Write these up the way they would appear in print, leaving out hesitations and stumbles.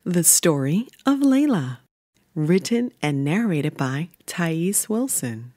The Story of Laila, written and narrated by Thais Wilson.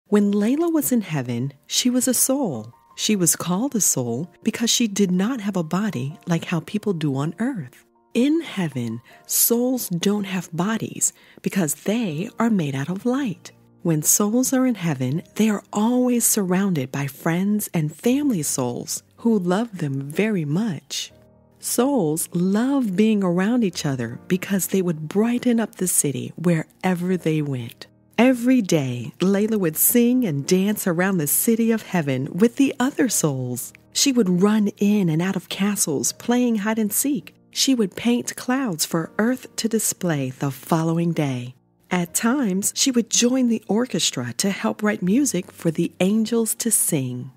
When Laila was in heaven, she was a soul. She was called a soul because she did not have a body like how people do on earth. In heaven, souls don't have bodies because they are made out of light. When souls are in heaven, they are always surrounded by friends and family souls who love them very much. Souls love being around each other because they would brighten up the city wherever they went. Every day, Laila would sing and dance around the city of heaven with the other souls. She would run in and out of castles playing hide and seek. She would paint clouds for Earth to display the following day. At times, she would join the orchestra to help write music for the angels to sing.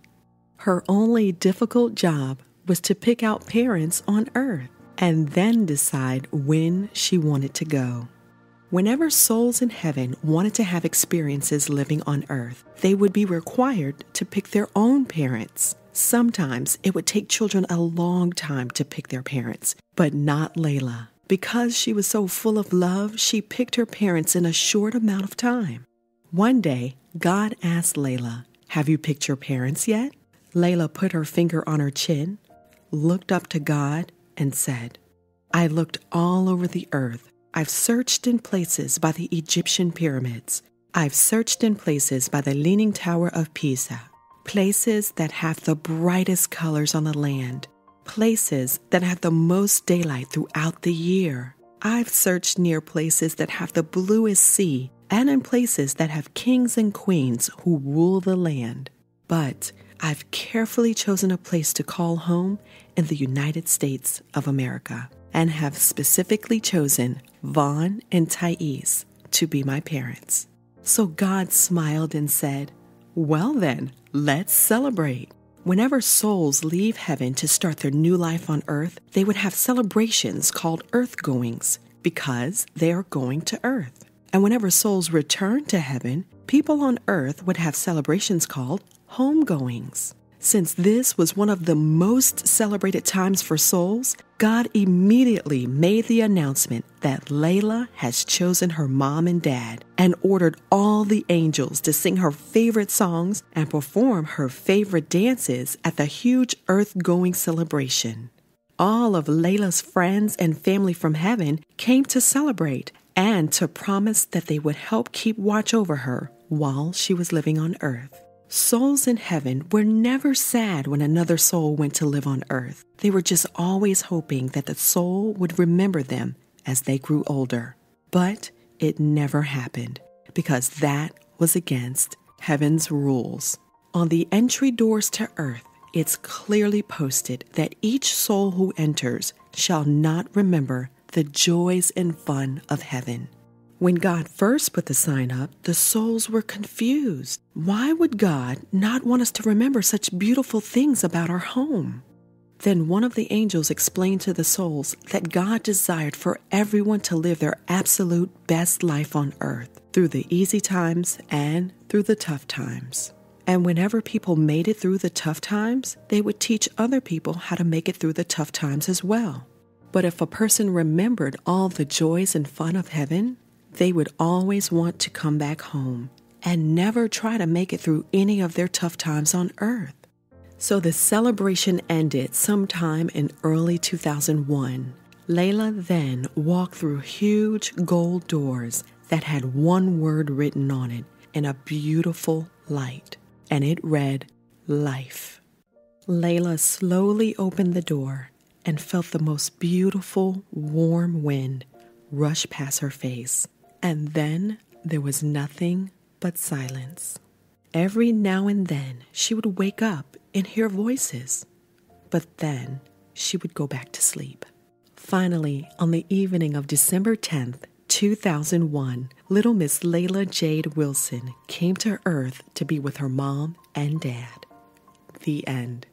Her only difficult job was to pick out parents on Earth and then decide when she wanted to go. Whenever souls in heaven wanted to have experiences living on Earth, they would be required to pick their own parents. Sometimes it would take children a long time to pick their parents, but not Laila. Because she was so full of love, she picked her parents in a short amount of time. One day, God asked Laila, "Have you picked your parents yet?" Laila put her finger on her chin, looked up to God, and said, "I looked all over the earth. I've searched in places by the Egyptian pyramids. I've searched in places by the Leaning Tower of Pisa, places that have the brightest colors on the land, places that have the most daylight throughout the year. I've searched near places that have the bluest sea and in places that have kings and queens who rule the land. But I've carefully chosen a place to call home in the United States of America and have specifically chosen Vaughn and Thais to be my parents." So God smiled and said, "Well then, let's celebrate." Whenever souls leave heaven to start their new life on earth, they would have celebrations called EARTHGOINGS because they are going to earth. And whenever souls return to heaven, people on earth would have celebrations called HOMEGOINGS. Since this was one of the most celebrated times for souls, God immediately made the announcement that Laila has chosen her mom and dad and ordered all the angels to sing her favorite songs and perform her favorite dances at the huge earth-going celebration. All of Laila's friends and family from heaven came to celebrate and to promise that they would help keep watch over her while she was living on earth. Souls in heaven were never sad when another soul went to live on earth. They were just always hoping that the soul would remember them as they grew older. But it never happened because that was against heaven's rules. On the entry doors to earth, it's clearly posted that each soul who enters shall not remember the joys and fun of heaven. When God first put the sign up, the souls were confused. Why would God not want us to remember such beautiful things about our home? Then one of the angels explained to the souls that God desired for everyone to live their absolute best life on earth, through the easy times and through the tough times. And whenever people made it through the tough times, they would teach other people how to make it through the tough times as well. But if a person remembered all the joys and fun of heaven, they would always want to come back home and never try to make it through any of their tough times on earth. So the celebration ended sometime in early 2001. Laila then walked through huge gold doors that had one word written on it in a beautiful light, and it read, "Life." Laila slowly opened the door and felt the most beautiful, warm wind rush past her face. And then there was nothing but silence. Every now and then she would wake up and hear voices, but then she would go back to sleep. Finally, on the evening of December 10th, 2001, little Miss Laila Jade Wilson came to Earth to be with her mom and dad. The end.